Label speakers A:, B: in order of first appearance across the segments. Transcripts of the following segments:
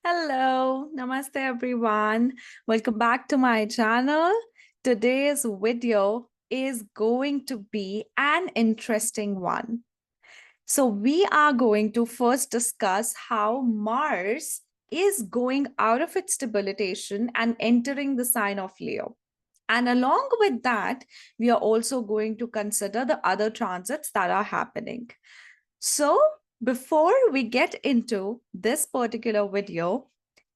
A: Hello, namaste everyone. Welcome back to my channel. Today's video is going to be an interesting one. So we are going to first discuss how Mars is going out of its debilitation and entering the sign of Leo. And along with that, we are also going to consider the other transits that are happening. So before we get into this particular video,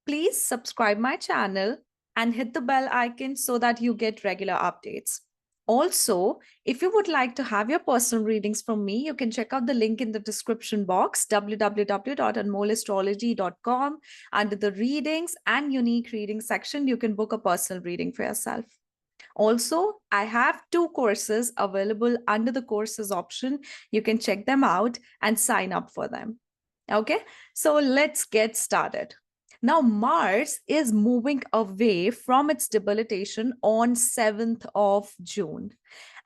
A: please subscribe my channel and hit the bell icon so that you get regular updates. Also, if you would like to have your personal readings from me, you can check out the link in the description box, www.anmollastrology.com. Under the readings and unique reading section, you can book a personal reading for yourself. Also, I have 2 courses available under the courses option. You can check them out and sign up for them. Okay, so let's get started. Now, Mars is moving away from its debilitation on 7th of June.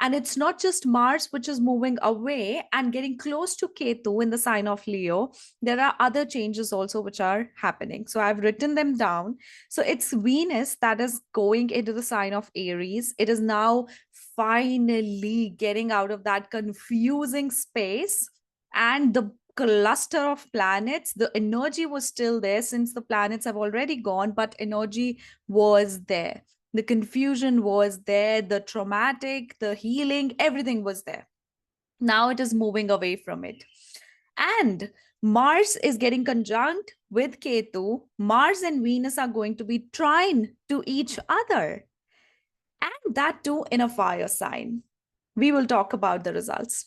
A: And it's not just Mars which is moving away and getting close to Ketu in the sign of Leo. There are other changes also which are happening. So I've written them down. So it's Venus that is going into the sign of Aries. It is now finally getting out of that confusing space, and the cluster of planets, the energy was still there since the planets have already gone, but energy was there. The confusion was there, the traumatic, the healing, everything was there. Now it is moving away from it. And Mars is getting conjunct with Ketu. Mars and Venus are going to be trine to each other, and that too in a fire sign. We will talk about the results.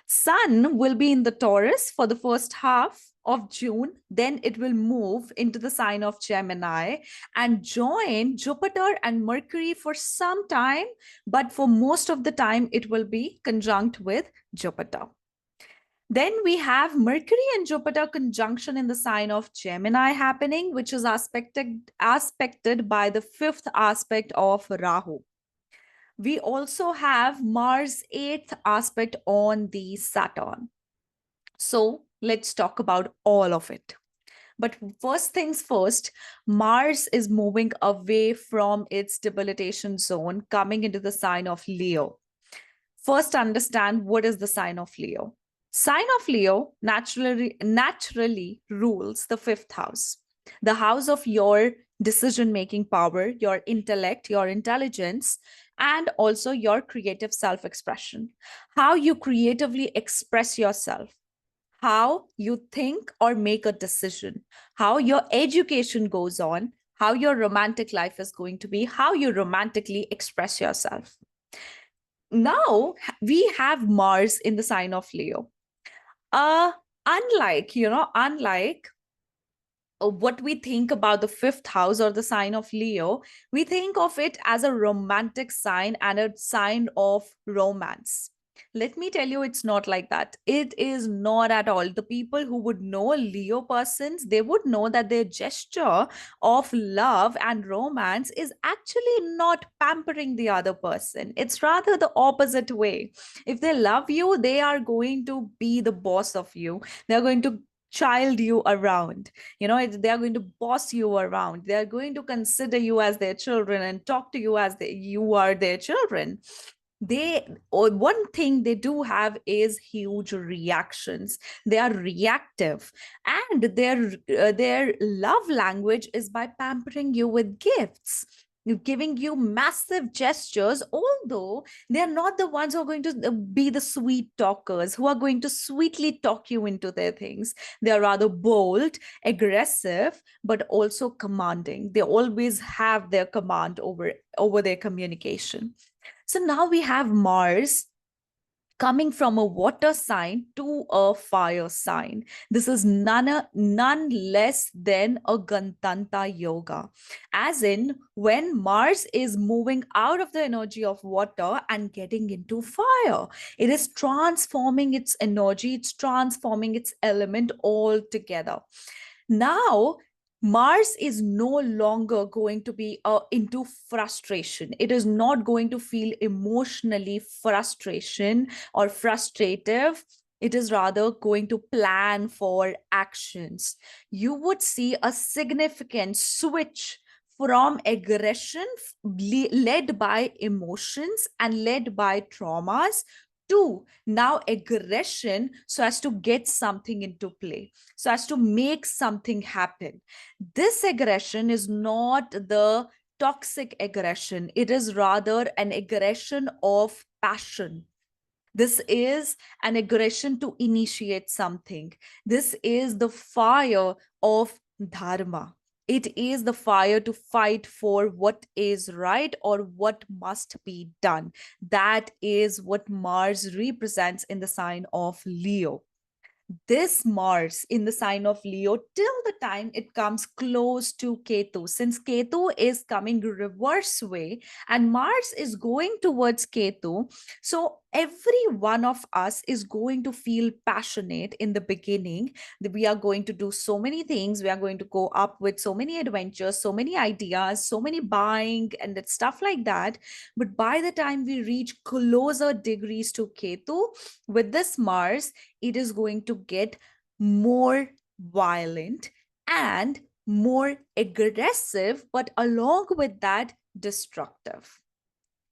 A: Sun will be in the Taurus for the first half of June. Then it will move into the sign of Gemini and join Jupiter and Mercury for some time. But for most of the time, it will be conjunct with Jupiter. Then we have Mercury and Jupiter conjunction in the sign of Gemini happening, which is aspected by the 5th aspect of Rahu. We also have Mars 8th aspect on the Saturn. So let's talk about all of it. But first things first, Mars is moving away from its debilitation zone, coming into the sign of Leo. First, understand what is the sign of Leo. Sign of Leo naturally rules the 5th house, the house of your decision-making power, your intellect, your intelligence, and also your creative self-expression. How you creatively express yourself, how you think or make a decision, how your education goes on, how your romantic life is going to be, how you romantically express yourself. Now we have Mars in the sign of Leo. Unlike what we think about the 5th house or the sign of Leo, we think of it as a romantic sign and a sign of romance. Let me tell you, it's not like that. It is not at all. The people who would know Leo persons, they would know that their gesture of love and romance is actually not pampering the other person. It's rather the opposite way. If they love you, they are going to be the boss of you. They're going to child you around, they are going to boss you around. They are going to consider you as their children and talk to you as you are their children. One thing they do have is huge reactions. They are reactive, and their love language is by pampering you with gifts, giving you massive gestures, although they're not the ones who are going to be the sweet talkers, who are going to sweetly talk you into their things. They are rather bold, aggressive, but also commanding. They always have their command over their communication. So now we have Mars coming from a water sign to a fire sign. This is none less than a Gantanta yoga. As in, when Mars is moving out of the energy of water and getting into fire, it is transforming its energy, it's transforming its element altogether. Now, Mars is no longer going to be into frustration. It is not going to feel emotionally frustration or frustrative It is rather going to plan for actions. You would see a significant switch from aggression led by emotions and led by traumas to now aggression so as to get something into play, so as to make something happen. This aggression is not the toxic aggression, it is rather an aggression of passion. This is an aggression to initiate something. This is the fire of dharma. It is the fire to fight for what is right or what must be done. That is what Mars represents in the sign of Leo. This Mars in the sign of Leo till the time it comes close to Ketu. Since Ketu is coming reverse way and Mars is going towards Ketu, so every one of us is going to feel passionate in the beginning. That we are going to do so many things. We are going to go up with so many adventures, so many ideas, so many buying and stuff like that. But by the time we reach closer degrees to Ketu, with this Mars, it is going to get more violent and more aggressive, but along with that, destructive.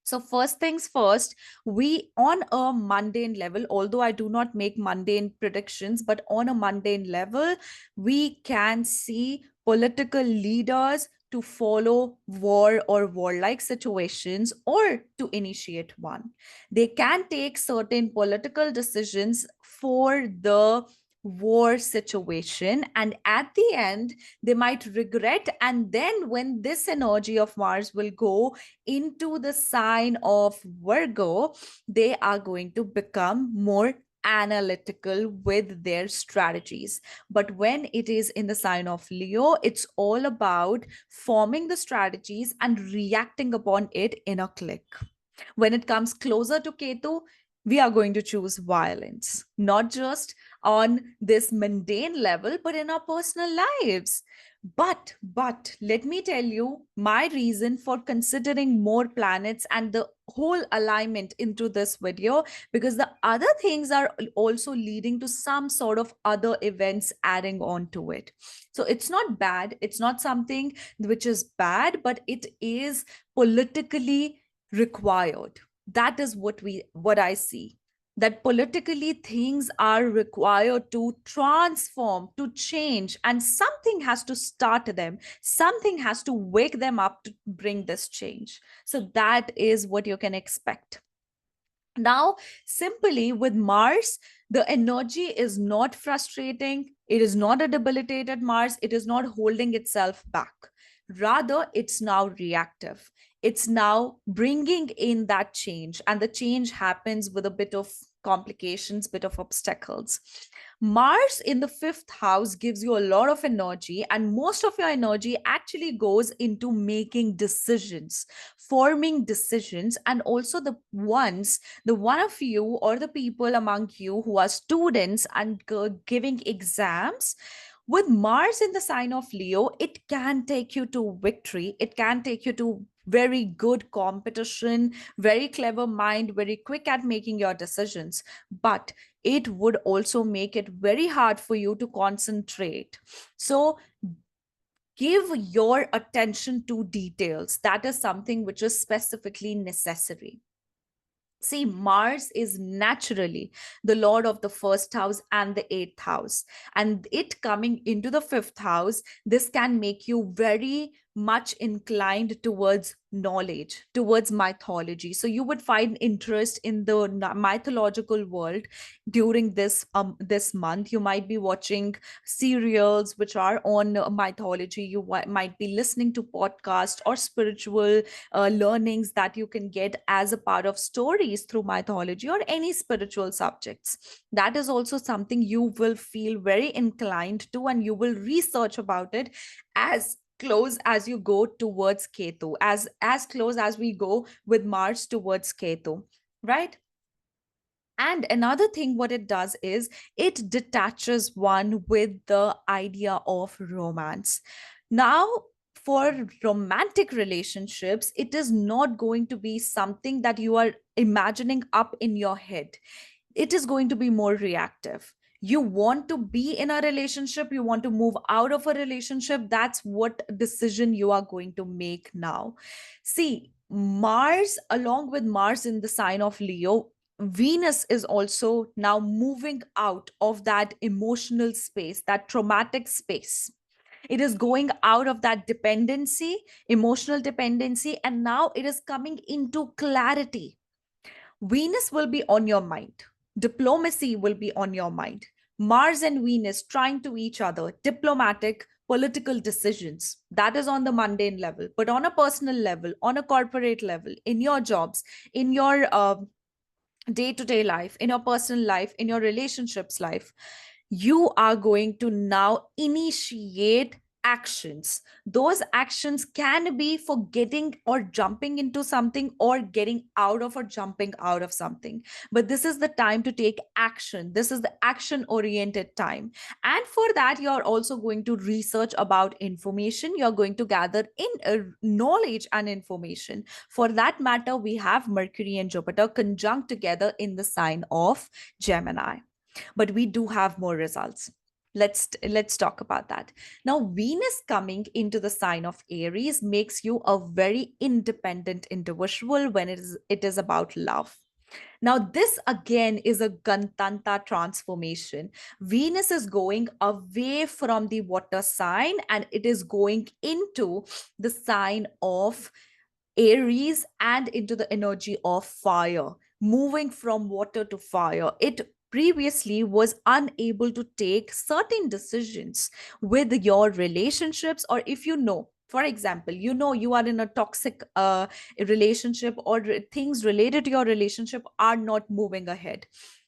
A: So first things first, we on a mundane level, although I do not make mundane predictions, but on a mundane level, we can see political leaders to follow war or warlike situations or to initiate one. They can take certain political decisions for the war situation, and at the end they might regret, and then when this energy of Mars will go into the sign of Virgo, they are going to become more analytical with their strategies. But when it is in the sign of Leo, it's all about forming the strategies and reacting upon it in a click. When it comes closer to Ketu, we are going to choose violence, not just on this mundane level, but in our personal lives. But let me tell you my reason for considering more planets and the whole alignment into this video, because the other things are also leading to some sort of other events adding on to it. So it's not bad, it's not something which is bad, but it is politically required. That is what I see, that politically things are required to transform, to change, and something has to start them, something has to wake them up to bring this change. So that is what you can expect. Now, simply with Mars, the energy is not frustrating. It is not a debilitated Mars. It is not holding itself back. Rather, it's now reactive. It's now bringing in that change, and the change happens with a bit of complications, bit of obstacles. Mars in the fifth house gives you a lot of energy, and most of your energy actually goes into making decisions, forming decisions, and also the one of you or the people among you who are students and giving exams. With Mars in the sign of Leo, it can take you to victory. It can take you to very good competition, very clever mind, very quick at making your decisions. But it would also make it very hard for you to concentrate. So give your attention to details. That is something which is specifically necessary. See, Mars is naturally the lord of the first house and the eighth house. And it coming into the fifth house, this can make you very much inclined towards knowledge, towards mythology. So you would find interest in the mythological world during this month. You might be watching serials which are on mythology. You might be listening to podcasts or spiritual learnings that you can get as a part of stories through mythology or any spiritual subjects. That is also something you will feel very inclined to, and you will research about it as close as you go towards Ketu, as close as we go with Mars towards Ketu, right? And another thing, what it does is it detaches one with the idea of romance. Now, for romantic relationships, it is not going to be something that you are imagining up in your head. it is going to be more reactive. You want to be in a relationship, you want to move out of a relationship, that's what decision you are going to make now. See, Mars, along with Mars in the sign of Leo, Venus is also now moving out of that emotional space, that traumatic space. It is going out of that dependency, emotional dependency, and now it is coming into clarity. Venus will be on your mind. Diplomacy will be on your mind. Mars and Venus trying to each other, diplomatic, political decisions. That is on the mundane level. But on a personal level, on a corporate level, in your jobs, in your day to day life, in your personal life, in your relationships life, you are going to now initiate actions. Those actions can be for getting or jumping into something, or getting out of or jumping out of something. But this is the time to take action. This is the action oriented time. And for that, you're also going to research about information. You're going to gather in knowledge and information. For that matter, we have Mercury and Jupiter conjunct together in the sign of Gemini. But we do have more results. Let's talk about that. Now, Venus coming into the sign of Aries makes you a very independent individual when it is about love. Now, this again is a Gantanta transformation. Venus is going away from the water sign and it is going into the sign of Aries and into the energy of fire, moving from water to fire. It previously was unable to take certain decisions with your relationships, or if you know, for example, you know you are in a toxic relationship, or things related to your relationship are not moving ahead.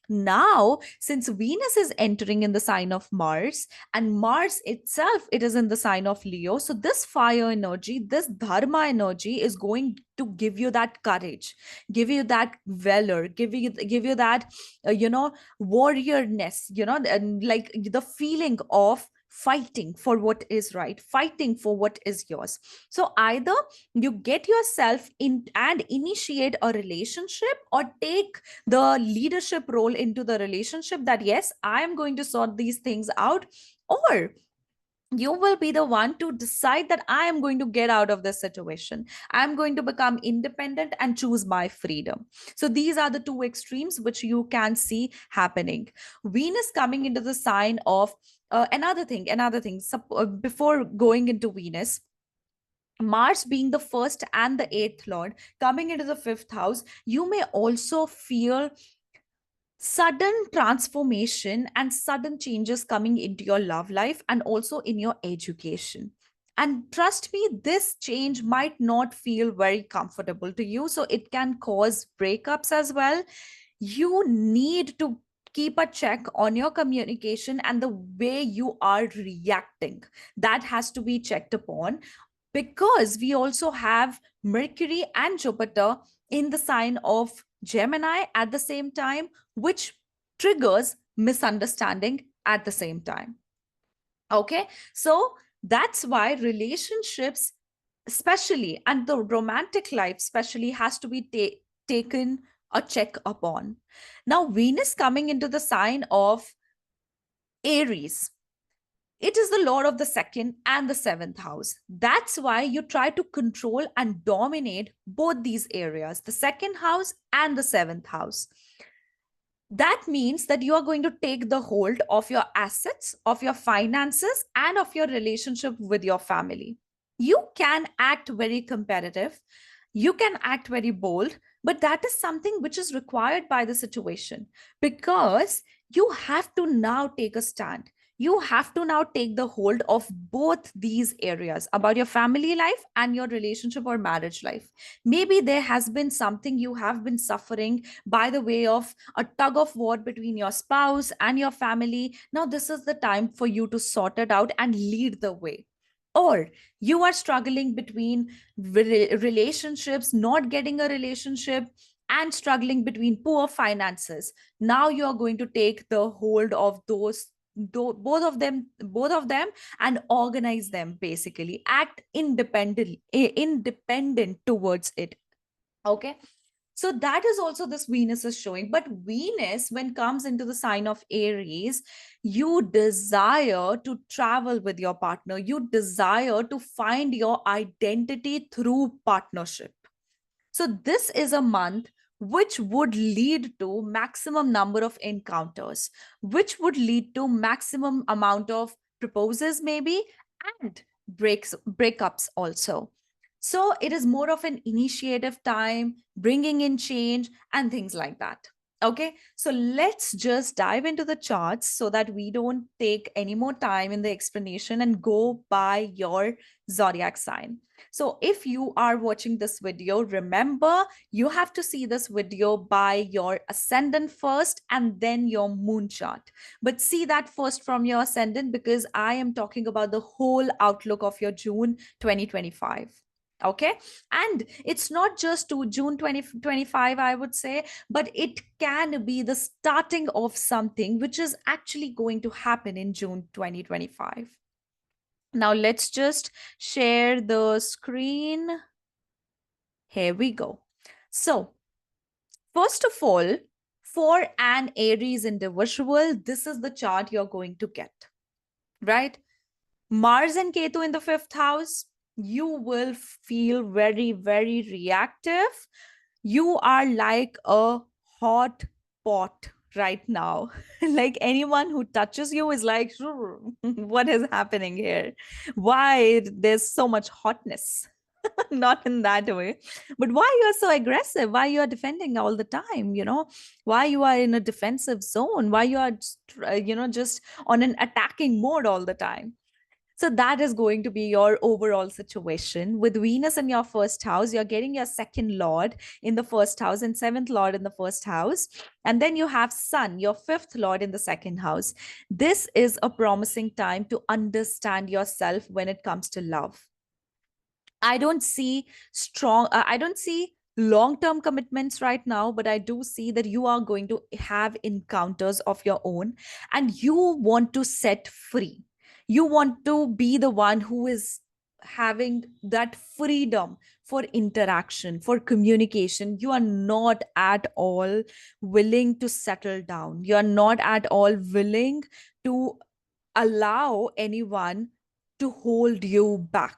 A: Now, since Venus is entering in the sign of Mars, and Mars itself, it is in the sign of Leo, so this fire energy, this dharma energy is going to give you that courage, give you that valor, give you that warriorness, and like the feeling of fighting for what is right, fighting for what is yours. So either you get yourself in and initiate a relationship, or take the leadership role into the relationship, that yes, I am going to sort these things out, or you will be the one to decide that I am going to get out of this situation. I'm going to become independent and choose my freedom. So these are the two extremes which you can see happening. Venus coming into the sign of another thing. Before going into Venus, Mars being the first and the eighth lord coming into the fifth house, you may also feel sudden transformation and sudden changes coming into your love life and also in your education. And trust me, this change might not feel very comfortable to you. So it can cause breakups as well. You need to keep a check on your communication and the way you are reacting. That has to be checked upon, because we also have Mercury and Jupiter in the sign of Gemini at the same time, which triggers misunderstanding at the same time. Okay, so that's why relationships, especially, and the romantic life, especially, has to be taken a check upon. Now, Venus coming into the sign of Aries, it is the lord of the second and the seventh house. That's why you try to control and dominate both these areas, the second house and the seventh house. That means that you are going to take the hold of your assets, of your finances, and of your relationship with your family. You can act very competitive, you can act very bold, but that is something which is required by the situation, because you have to now take a stand. You have to now take the hold of both these areas about your family life and your relationship or marriage life. Maybe there has been something you have been suffering by the way of a tug of war between your spouse and your family. Now, this is the time for you to sort it out and lead the way. Or you are struggling between relationships, not getting a relationship, and struggling between poor finances. Now you are going to take the hold of both of them and organize them, basically act independent towards it. Okay, So that is also this Venus is showing. But Venus, when comes into the sign of Aries, you desire to travel with your partner. You desire to find your identity through partnership. So this is a month which would lead to maximum number of encounters, which would lead to maximum amount of proposes maybe, and breakups also. So it is more of an initiative time, bringing in change and things like that. Okay, so let's just dive into the charts so that we don't take any more time in the explanation and go by your zodiac sign. So if you are watching this video, remember you have to see this video by your ascendant first and then your moon chart. But see that first from your ascendant, because I am talking about the whole outlook of your June 2025. Okay, and it's not just to June 2025, I would say, but it can be the starting of something which is actually going to happen in June 2025. Now let's just share the screen. Here we go. So first of all, for an Aries individual, this is the chart you're going to get, right? Mars and Ketu in the fifth house, you will feel very, very reactive. You are like a hot pot right now. Like anyone who touches you is like, what is happening here? Why there's so much hotness? Not in that way, but why you are so aggressive, why you are defending all the time, why you are in a defensive zone, why you are just on an attacking mode all the time. So that is going to be your overall situation. With Venus in your first house, you're getting your second lord in the first house and seventh lord in the first house. And then you have Sun, your fifth lord, in the second house. This is a promising time to understand yourself when it comes to love. I don't see I don't see long term commitments right now, but I do see that you are going to have encounters of your own and you want to set free. You want to be the one who is having that freedom for interaction, for communication. You are not at all willing to settle down. You are not at all willing to allow anyone to hold you back.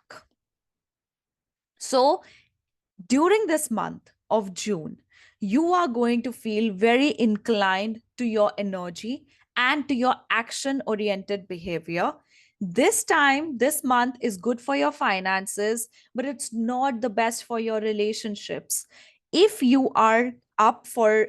A: So, during this month of June, you are going to feel very inclined to your energy and to your action oriented behavior. This time, this month is good for your finances, but it's not the best for your relationships. If you are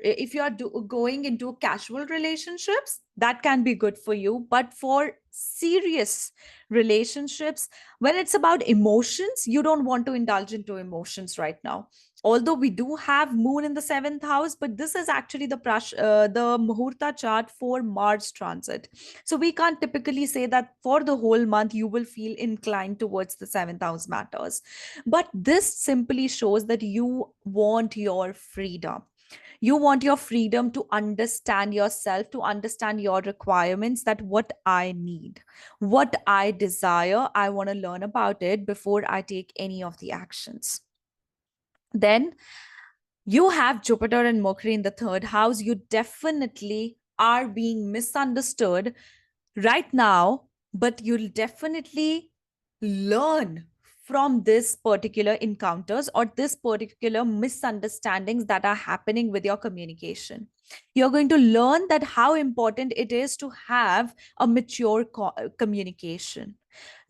A: if you are going into casual relationships, that can be good for you. But for serious relationships, when it's about emotions, you don't want to indulge into emotions right now. Although we do have moon in the seventh house, but this is actually the muhurta chart for Mars transit. So we can't typically say that for the whole month you will feel inclined towards the seventh house matters. But this simply shows that you want your freedom. You want your freedom to understand yourself, to understand your requirements, that what I need, what I desire, I want to learn about it before I take any of the actions. Then you have Jupiter and Mercury in the third house. You definitely are being misunderstood right now, but you'll definitely learn from this particular encounters or this particular misunderstandings that are happening with your communication. You're going to learn that how important it is to have a mature communication.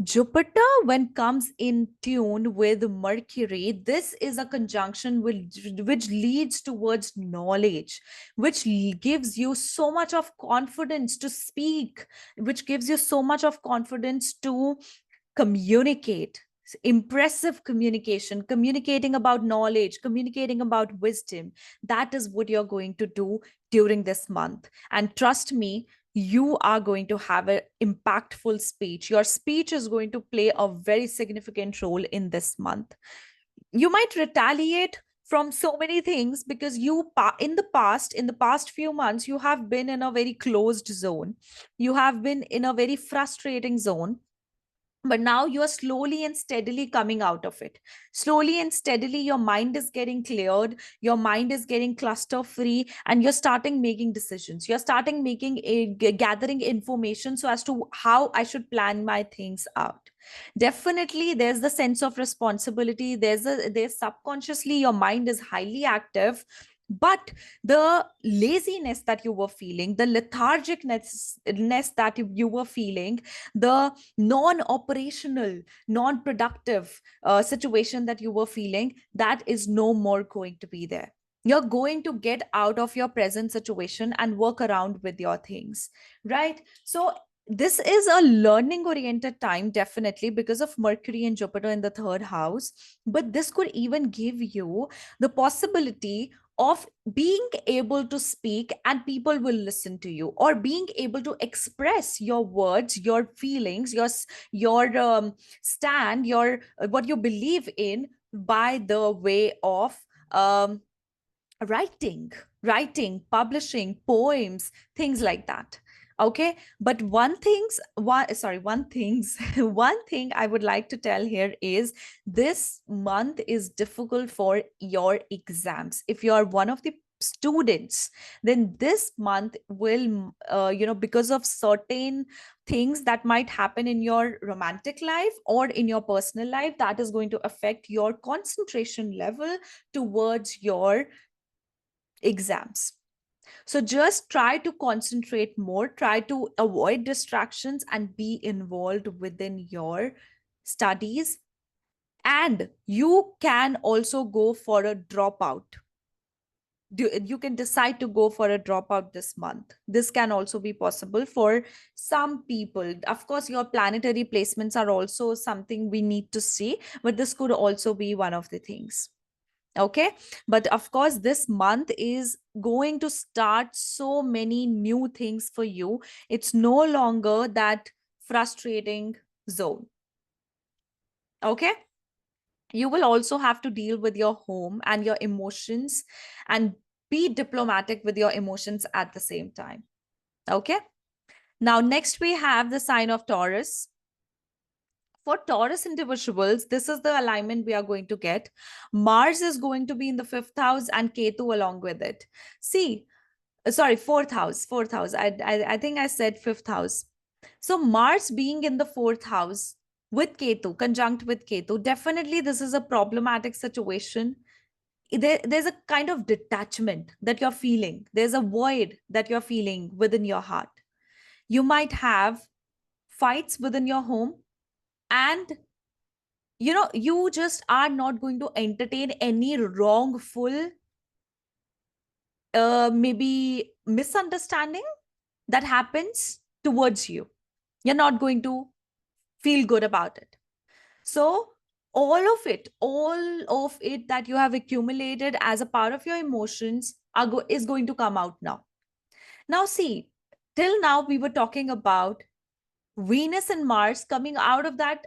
A: Jupiter, when comes in tune with Mercury, this is a conjunction which leads towards knowledge, which gives you so much of confidence to speak, which gives you so much of confidence to communicate. Impressive communication, communicating about knowledge, communicating about wisdom. That is what you're going to do during this month. And trust me, you are going to have an impactful speech. Your speech is going to play a very significant role in this month. You might retaliate from so many things because in the past few months, you have been in a very closed zone. You have been in a very frustrating zone. but now you are slowly and steadily coming out of it. Slowly and steadily your mind is getting cleared, your mind is getting cluster free, and you're starting making decisions, you're starting gathering information so as to how I should plan my things out. Definitely there's the sense of responsibility, there's subconsciously your mind is highly active, but the laziness that you were feeling, the lethargicness that you were feeling, the non-operational, non-productive situation that you were feeling, that is no more going to be there. You're going to get out of your present situation and work around with your things, right? So this is a learning oriented time, definitely, because of Mercury and Jupiter in the third house. But this could even give you the possibility of being able to speak and people will listen to you, or being able to express your words, your feelings, your stand, your what you believe in, by the way of um, writing, publishing poems, things like that. Okay, but one things one thing I would like to tell here is this month is difficult for your exams. If you are one of the students, then this month will because of certain things that might happen in your romantic life or in your personal life, that is going to affect your concentration level towards your exams. So just try to concentrate more, try to avoid distractions and be involved within your studies. And you can also go for a dropout. You can decide to go for a dropout this month. This can also be possible for some people. Of course, your planetary placements are also something we need to see, but this could also be one of the things. Okay, but of course this month is going to start so many new things for you. It's no longer that frustrating zone. Okay, you will also have to deal with your home and your emotions and be diplomatic with your emotions at the same time. Okay, now next we have the sign of Taurus. For Taurus individuals, this is the alignment we are going to get. Mars is going to be in the fifth house and Ketu along with it. See, sorry, fourth house. I think I said fifth house. So Mars being in the fourth house with Ketu, conjunct with Ketu, definitely this is a problematic situation. There's a kind of detachment that you're feeling. There's a void that you're feeling within your heart. You might have fights within your home, and you just are not going to entertain any wrongful maybe misunderstanding that happens towards you. You're not going to feel good about it. So all of it that you have accumulated as a part of your emotions is going to come out now. Now see, till now we were talking about Venus and Mars coming out of that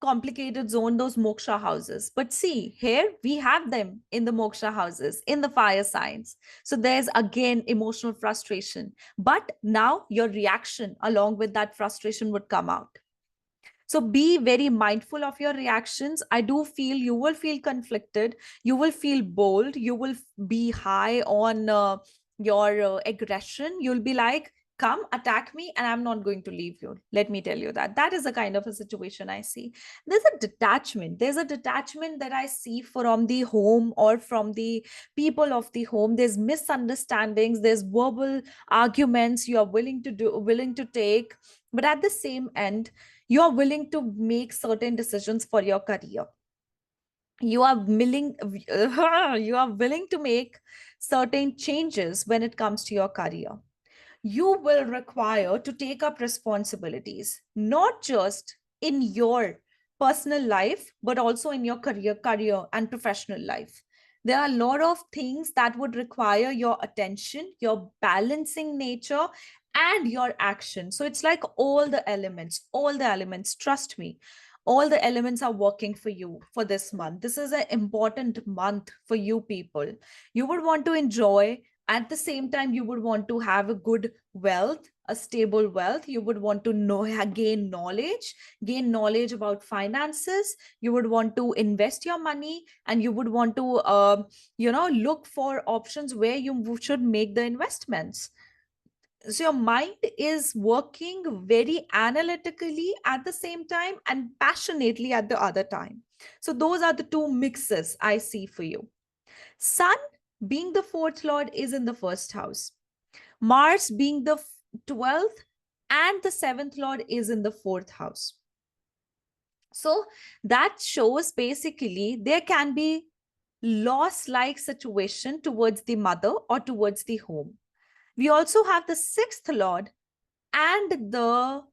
A: complicated zone, those moksha houses. But see, here we have them in the moksha houses, in the fire signs. So there's again emotional frustration. But now your reaction along with that frustration would come out. So be very mindful of your reactions. I do feel you will feel conflicted, you will feel bold, you will be high on your aggression. You'll be like, come attack me and I'm not going to leave you. Let me tell you that is a kind of a situation I see. There's a detachment that I see from the home or from the people of the home. There's misunderstandings, there's verbal arguments you are willing to take, but at the same end you are willing to make certain decisions for your career. You are willing you are willing to make certain changes when it comes to your career. You will require to take up responsibilities, not just in your personal life, but also in your career and professional life. There are a lot of things that would require your attention, your balancing nature, and your action. So it's like all the elements, trust me, all the elements are working for you for this month. This is an important month for you people. You would want to enjoy At the same time, you would want to have a good wealth, a stable wealth. You would want to gain knowledge about finances. You would want to invest your money, and you would want to look for options where you should make the investments. So your mind is working very analytically at the same time and passionately at the other time. So those are the two mixes I see for you. Sun, being the fourth lord, is in the first house. Mars, being the 12th and the seventh lord, is in the fourth house. So that shows basically there can be loss like situation towards the mother or towards the home. We also have the sixth lord and the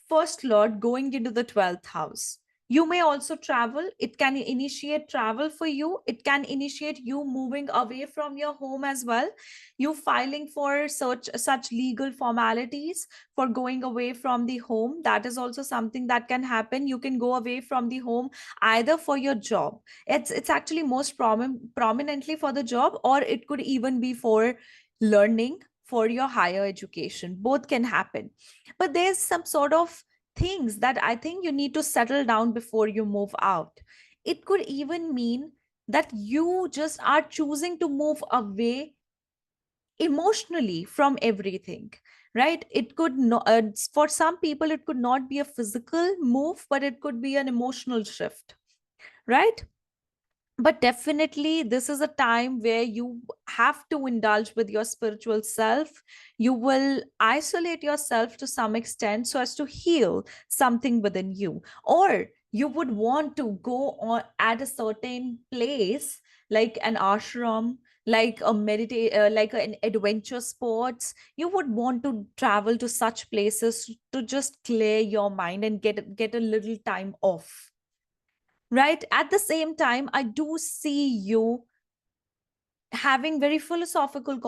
A: first lord going into the 12th house. You may also travel. It can initiate travel for you. It can initiate you moving away from your home as well. You filing for such legal formalities for going away from the home. That is also something that can happen. You can go away from the home either for your job. It's actually most prominently for the job, or it could even be for learning, for your higher education. Both can happen. But there's some sort of things that I think you need to settle down before you move out. It could even mean that you just are choosing to move away emotionally from everything, right? It could not, for some people, it could not be a physical move, but it could be an emotional shift, right? But definitely this is a time where you have to indulge with your spiritual self. You will isolate yourself to some extent so as to heal something within you, or you would want to go on at a certain place, like an ashram, like a like an adventure sports. You would want to travel to such places to just clear your mind and get a little time off, right? At the same time, I do see you having very philosophical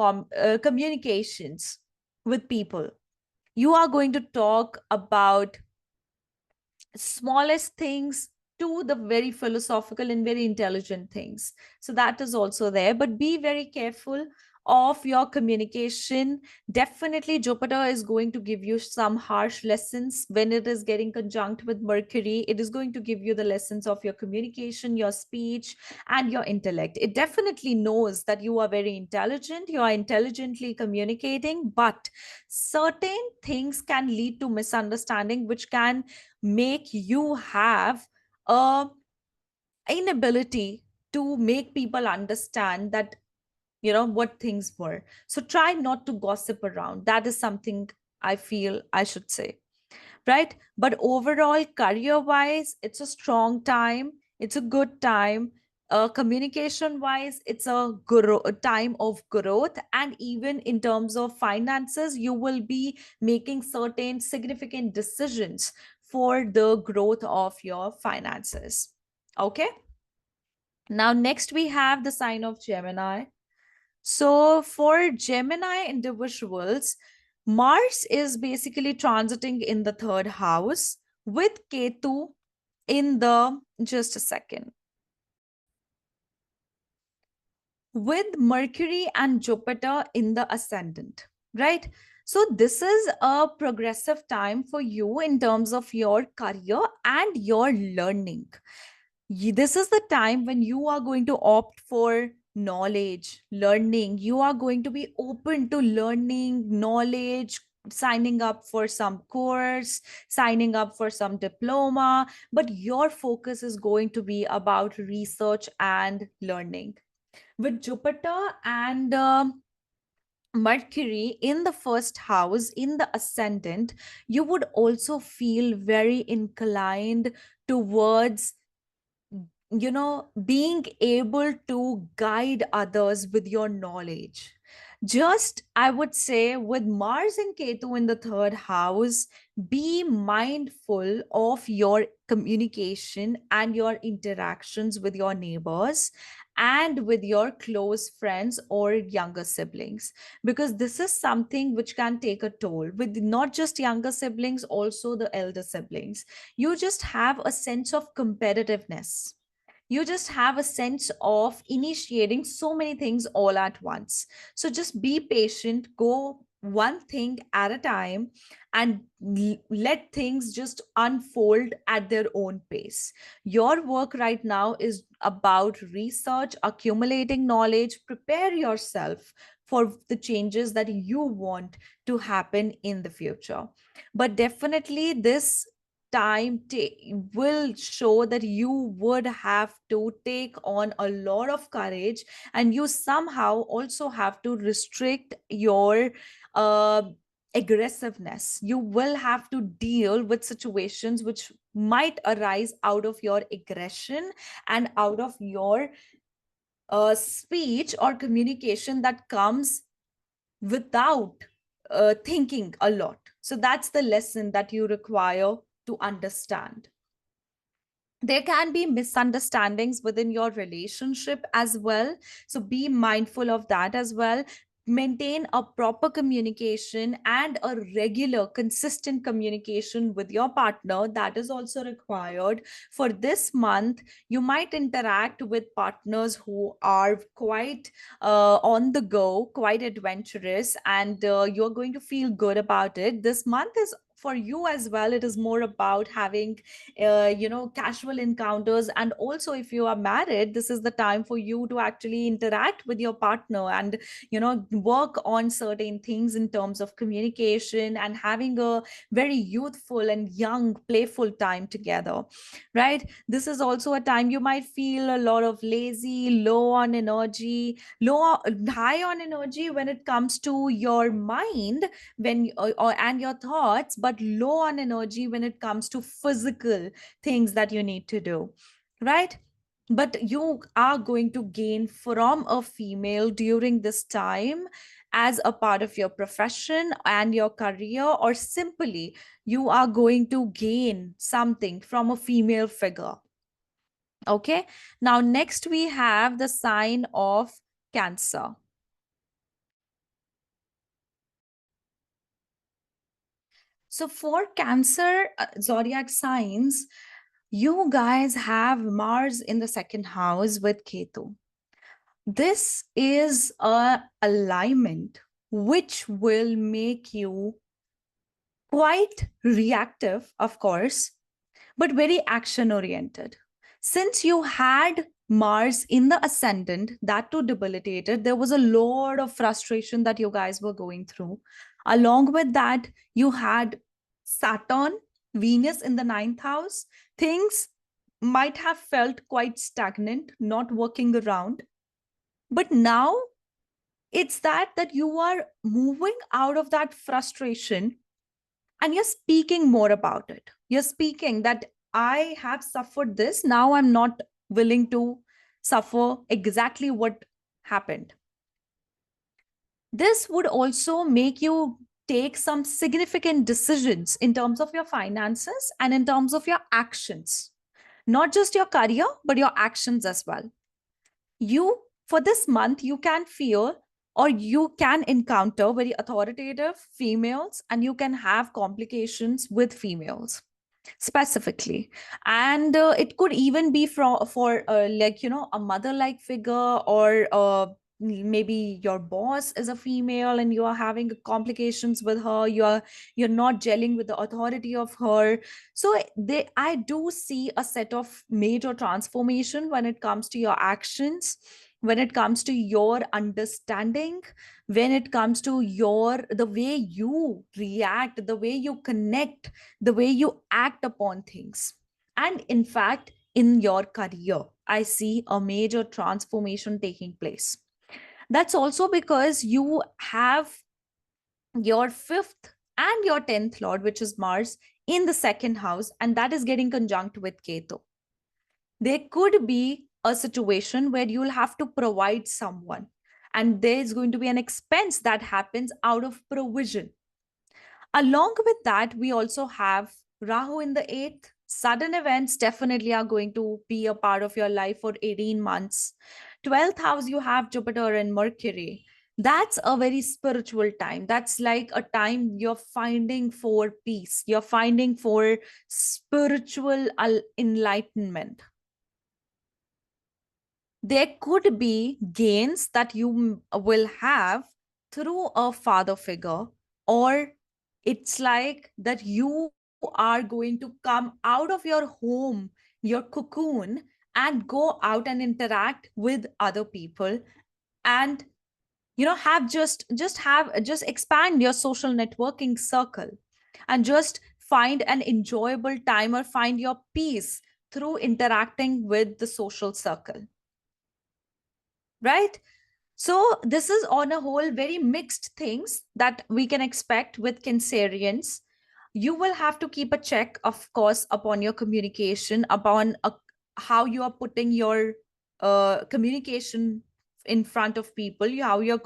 A: communications with people. You are going to talk about smallest things to the very philosophical and very intelligent things. So that is also there. But be very careful of your communication. Definitely, Jupiter is going to give you some harsh lessons when it is getting conjunct with Mercury. It is going to give you the lessons of your communication, your speech, and your intellect. It definitely knows that you are very intelligent, you are intelligently communicating, but certain things can lead to misunderstanding, which can make you have a inability to make people understand that what things were. So try not to gossip around. That is something I feel I should say, right? But overall, career wise, it's a strong time, it's a good time. Communication wise, it's a time of growth, and even in terms of finances, you will be making certain significant decisions for the growth of your finances. Okay, now next we have the sign of Gemini. So for Gemini individuals, Mars is basically transiting in the third house with Ketu in the, just a second, with Mercury and Jupiter in the ascendant, right? So this is a progressive time for you in terms of your career and your learning. This is the time when you are going to opt for knowledge, learning. You are going to be open to learning, knowledge, signing up for some course, signing up for some diploma, but your focus is going to be about research and learning. With Jupiter and Mercury in the first house, in the ascendant, you would also feel very inclined towards being able to guide others with your knowledge. Just, I would say, with Mars and Ketu in the third house, be mindful of your communication and your interactions with your neighbors and with your close friends or younger siblings, because this is something which can take a toll with not just younger siblings, also the elder siblings. You just have a sense of competitiveness. You just have a sense of initiating so many things all at once. So just be patient, go one thing at a time, and let things just unfold at their own pace. Your work right now is about research, accumulating knowledge, prepare yourself for the changes that you want to happen in the future. But definitely, this will show that you would have to take on a lot of courage, and you somehow also have to restrict your uh, aggressiveness. You will have to deal with situations which might arise out of your aggression and out of your speech or communication that comes without thinking a lot. So that's the lesson that you require to understand. There can be misunderstandings within your relationship as well. So be mindful of that as well. Maintain a proper communication and a regular, consistent communication with your partner. That is also required. For this month, you might interact with partners who are quite on the go, quite adventurous, and you're going to feel good about it. This month is for you as well. It is more about having casual encounters, and also if you are married, this is the time for you to actually interact with your partner and work on certain things in terms of communication and having a very youthful and young playful time together, right? This is also a time you might feel a lot of lazy, low on energy, high on energy when it comes to your mind, and your thoughts, but low on energy when it comes to physical things that you need to do, right? But you are going to gain from a female during this time as a part of your profession and your career, or simply you are going to gain something from a female figure. Okay, now next we have the sign of Cancer. So for Cancer zodiac signs, you guys have Mars in the second house with Ketu. This is a alignment which will make you quite reactive, of course, but very action oriented. Since you had Mars in the ascendant, that too debilitated, there was a lot of frustration that you guys were going through. Along with that, you had Saturn, Venus in the ninth house. Things might have felt quite stagnant, not working around. But now it's that you are moving out of that frustration, and you're speaking more about it. You're speaking that I have suffered this, now I'm not willing to suffer exactly what happened. This would also make you take some significant decisions in terms of your finances and in terms of your actions, not just your career but your actions as well. You, for this month, you can feel or you can encounter very authoritative females, and you can have complications with females specifically. And it could even be for like a mother like figure, or maybe your boss is a female and you are having complications with her, you're not gelling with the authority of her. So I do see a set of major transformation when it comes to your actions, when it comes to your understanding, when it comes to the way you react, the way you connect, the way you act upon things. And in fact, in your career, I see a major transformation taking place. That's also because you have your fifth and your 10th lord, which is Mars, in the second house, and that is getting conjunct with Ketu. There could be a situation where you'll have to provide someone, and there's going to be an expense that happens out of provision. Along with that, we also have Rahu in the eighth. Sudden events definitely are going to be a part of your life for 18 months. 12th house, you have Jupiter and Mercury. That's a very spiritual time. That's like a time you're finding for peace, you're finding for spiritual enlightenment. There could be gains that you will have through a father figure, or it's like that you are going to come out of your home, your cocoon, and go out and interact with other people, and have just expand your social networking circle, and just find an enjoyable time or find your peace through interacting with the social circle, right? So this is on a whole very mixed things that we can expect with Cancerians. You will have to keep a check, of course, upon your communication, upon how you are putting your communication in front of people, how you're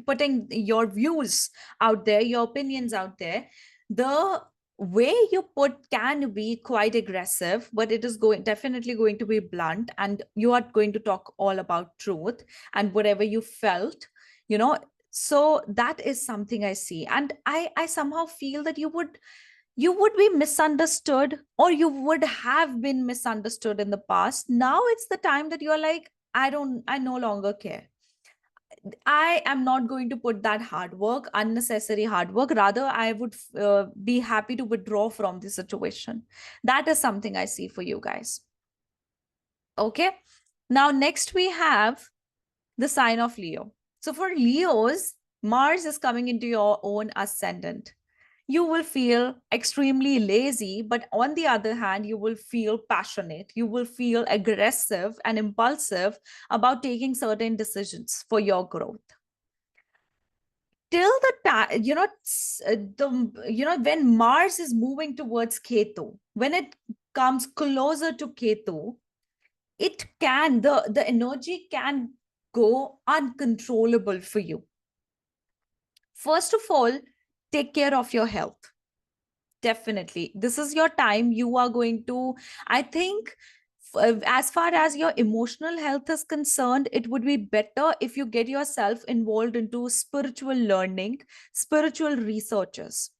A: putting your views out there, your opinions out there. The way you put can be quite aggressive, but it is going definitely going to be blunt, and you are going to talk all about truth and whatever you felt, you know so that is something I see. And I somehow feel that you would be misunderstood, or you would have been misunderstood in the past. Now it's the time that you're like, I no longer care. I am not going to put that hard work, unnecessary hard work. Rather, I would be happy to withdraw from the situation. That is something I see for you guys. Okay. Now, next we have the sign of Leo. So for Leos, Mars is coming into your own ascendant. You will feel extremely lazy, but on the other hand, you will feel passionate. You will feel aggressive and impulsive about taking certain decisions for your growth. Till the time, when Mars is moving towards Ketu, when it comes closer to Ketu, the energy can go uncontrollable for you. First of all, take care of your health. Definitely. This is your time. You are going to, I think, as far as your emotional health is concerned, it would be better if you get yourself involved into spiritual learning, spiritual researches,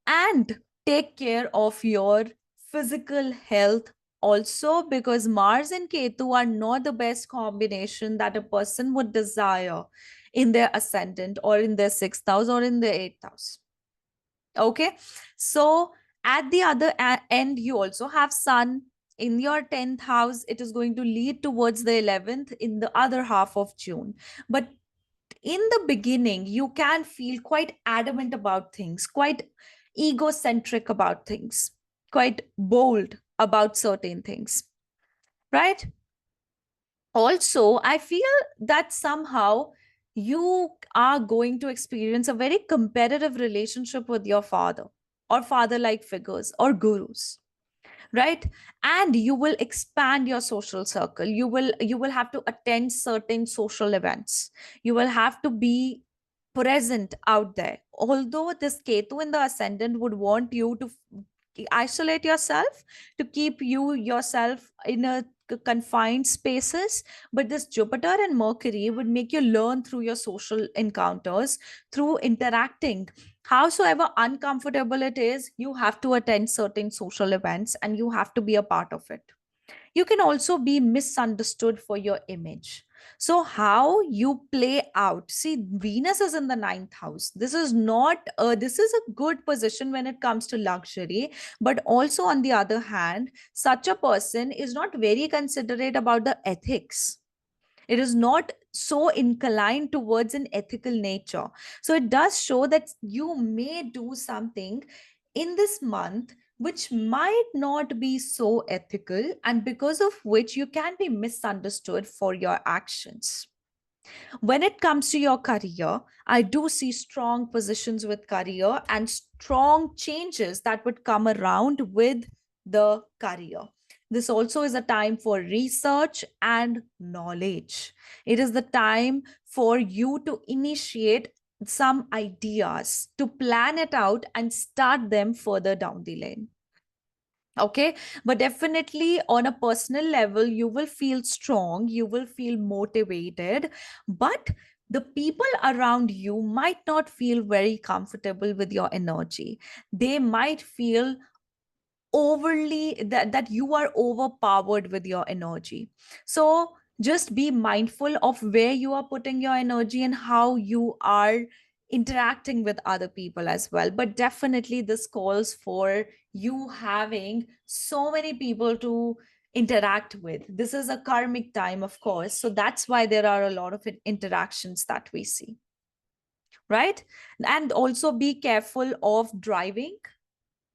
A: and take care of your physical health also, because Mars and Ketu are not the best combination that a person would desire in their ascendant or in their sixth house or in their eighth house. Okay. So at the other end, you also have Sun in your 10th house. It is going to lead towards the 11th in the other half of June. But in the beginning, you can feel quite adamant about things, quite egocentric about things, quite bold about certain things, right? Also, I feel that somehow you are going to experience a very competitive relationship with your father or father like figures or gurus, right? And you will expand your social circle. You will have to attend certain social events. You will have to be present out there. Although this Ketu in the ascendant would want you to isolate yourself, to keep you yourself in a confined spaces, but this Jupiter and Mercury would make you learn through your social encounters, through interacting. Howsoever uncomfortable it is, you have to attend certain social events and you have to be a part of it. You can also be misunderstood for your image. So, how you play out. See, Venus is in the ninth house. This is not, this is a good position when it comes to luxury. But also, on the other hand, such a person is not very considerate about the ethics. It is not so inclined towards an ethical nature. So it does show that you may do something in this month which might not be so ethical, and because of which you can be misunderstood for your actions. When it comes to your career, I do see strong positions with career and strong changes that would come around with the career. This also is a time for research and knowledge. It is the time for you to initiate some ideas, to plan it out and start them further down the lane. Okay. But definitely on a personal level, you will feel strong, you will feel motivated, but the people around you might not feel very comfortable with your energy. They might feel overly that you are overpowered with your energy. So Just be mindful of where you are putting your energy and how you are interacting with other people as well. But definitely, this calls for you having so many people to interact with. This is a karmic time, of course. So that's why there are a lot of interactions that we see, right? And also be careful of driving.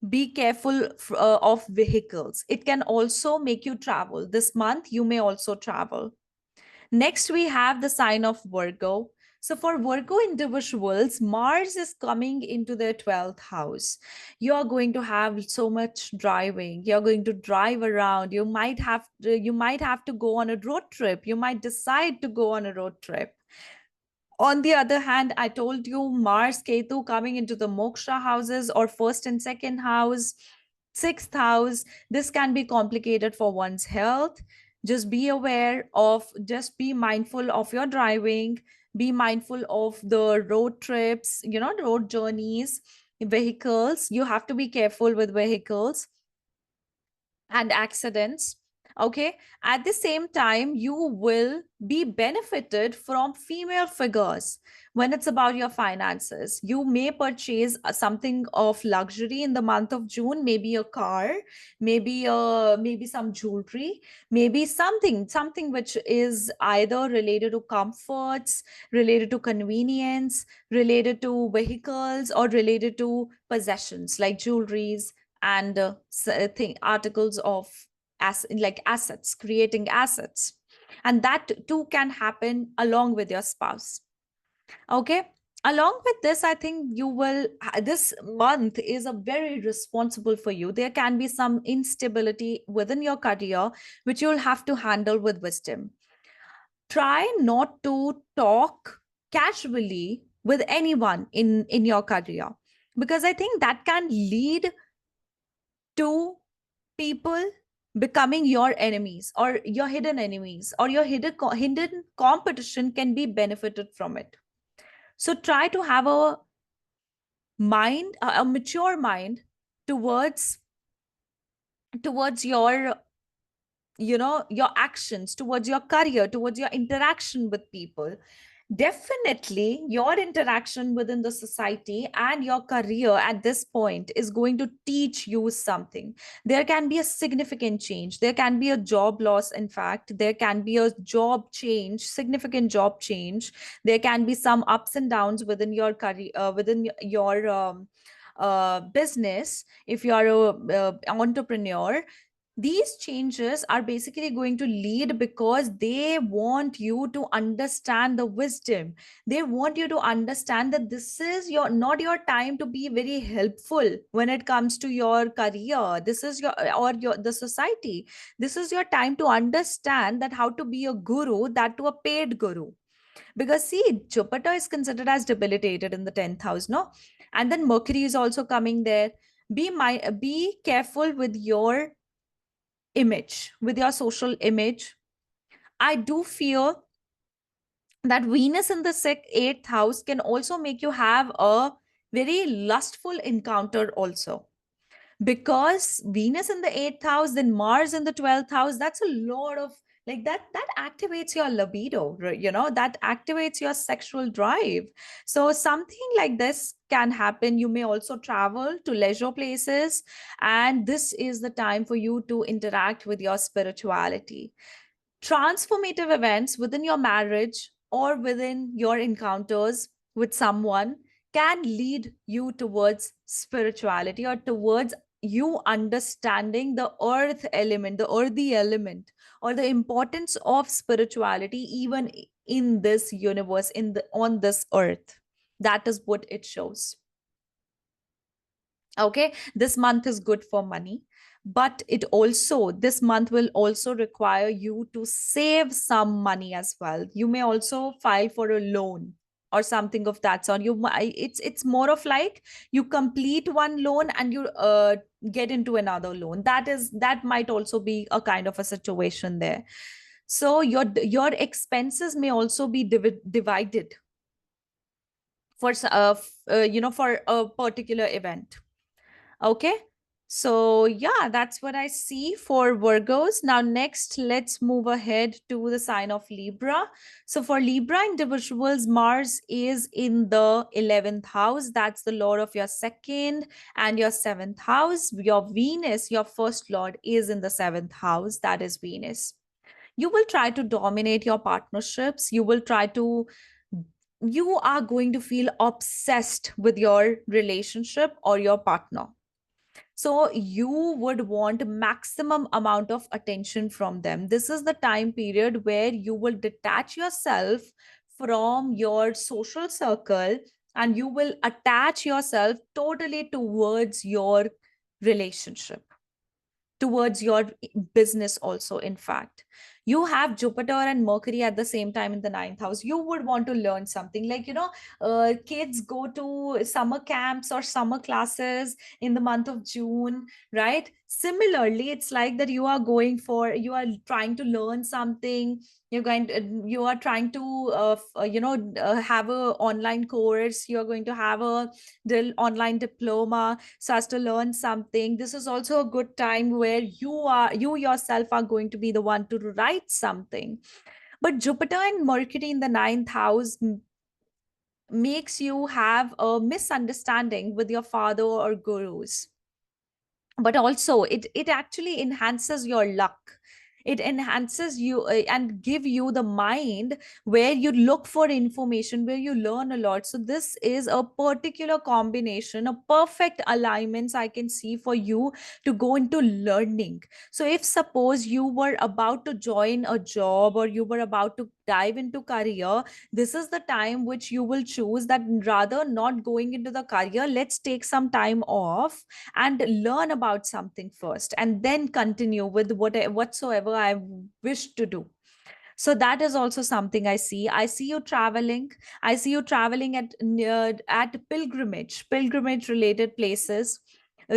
A: Be careful of vehicles. It can also make you travel. This month, you may also travel. Next, we have the sign of Virgo. So, for Virgo individuals, Mars is coming into their 12th house. You are going to have so much driving. You're going to drive around. You might have to go on a road trip. You might decide to go on a road trip. On the other hand, I told you Mars, Ketu coming into the moksha houses or first and second house, sixth house. This can be complicated for one's health. Just be aware of, just be mindful of your driving, be mindful of the road trips, road journeys, vehicles. You have to be careful with vehicles and accidents. Okay, at the same time, you will be benefited from female figures when it's about your finances. You may purchase something of luxury in the month of June, maybe a car, maybe some jewelry, maybe something which is either related to comforts, related to convenience, related to vehicles, or related to possessions like jewelries and articles of like assets, creating assets. And that too can happen along with your spouse. Okay, along with this, I think you will this month is a very responsible for you. There can be some instability within your career which you'll have to handle with wisdom. Try not to talk casually with anyone in your career, because I think that can lead to people becoming your enemies or your hidden enemies, or your hidden competition can be benefited from it. So try to have a mature mind towards your your actions, towards your career, towards your interaction with people. Definitely, your interaction within the society and your career at this point is going to teach you something. There can be a significant change. There can be a job loss. In fact, there can be a job change, significant job change. There can be some ups and downs within your career, within your business. If you are a entrepreneur, these changes are basically going to lead because they want you to understand the wisdom. They want you to understand that this is your not your time to be very helpful when it comes to your career. This is your or your the society. This is your time to understand that how to be a guru, that to a paid guru. Because see, Jupiter is considered as debilitated in the 10th house, no? And then Mercury is also coming there. Be careful with your image, with your social image. I do fear that Venus in the eighth house can also make you have a very lustful encounter also. Because Venus in the eighth house, then Mars in the 12th house, that's a lot of like that activates your libido, right? That activates your sexual drive. So something like this can happen. You may also travel to leisure places, and this is the time for you to interact with your spirituality. Transformative events within your marriage or within your encounters with someone can lead you towards spirituality, or towards you understanding the earth element, the earthy element, or the importance of spirituality even in this universe, on this earth. That is what it shows. Okay, this month is good for money, but this month will also require you to save some money as well. You may also file for a loan or something of that sort. It's more of like you complete one loan and you get into another loan. That might also be a kind of a situation there. So your expenses may also be divided for for a particular event. Okay, So, yeah, that's what I see for Virgos. Now, next, let's move ahead to the sign of Libra. So, for Libra individuals, Mars is in the 11th house. That's the lord of your second and your seventh house. Your Venus, your first lord, is in the seventh house. That is Venus. You will try to dominate your partnerships. You are going to feel obsessed with your relationship or your partner, so you would want maximum amount of attention from them. This is the time period where you will detach yourself from your social circle and you will attach yourself totally towards your relationship, towards your business also. In fact, you have Jupiter and Mercury at the same time in the ninth house. You would want to learn something, like, kids go to summer camps or summer classes in the month of June, right? Similarly, it's like that you are trying to learn something. You are trying to have a online course. You are going to have a online diploma so as to learn something. This is also a good time where you yourself are going to be the one to write something. But Jupiter and Mercury in the ninth house makes you have a misunderstanding with your father or gurus, but also it actually enhances your luck. It enhances you and give you the mind where you look for information, where you learn a lot. So this is a particular combination, a perfect alignments I can see for you to go into learning. So if suppose you were about to join a job or you were about to dive into career, this is the time which you will choose that rather not going into the career, let's take some time off and learn about something first and then continue with whatsoever I wish to do. So that is also something I see. I see you traveling. I see you traveling at pilgrimage related places,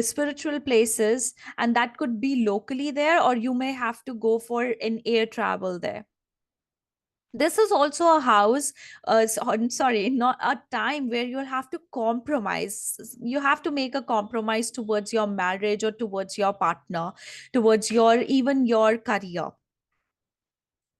A: spiritual places, and that could be locally there, or you may have to go for an air travel there. This is also a house, sorry, not a time where you'll have to compromise. You have to make a compromise towards your marriage or towards your partner, towards your even your career.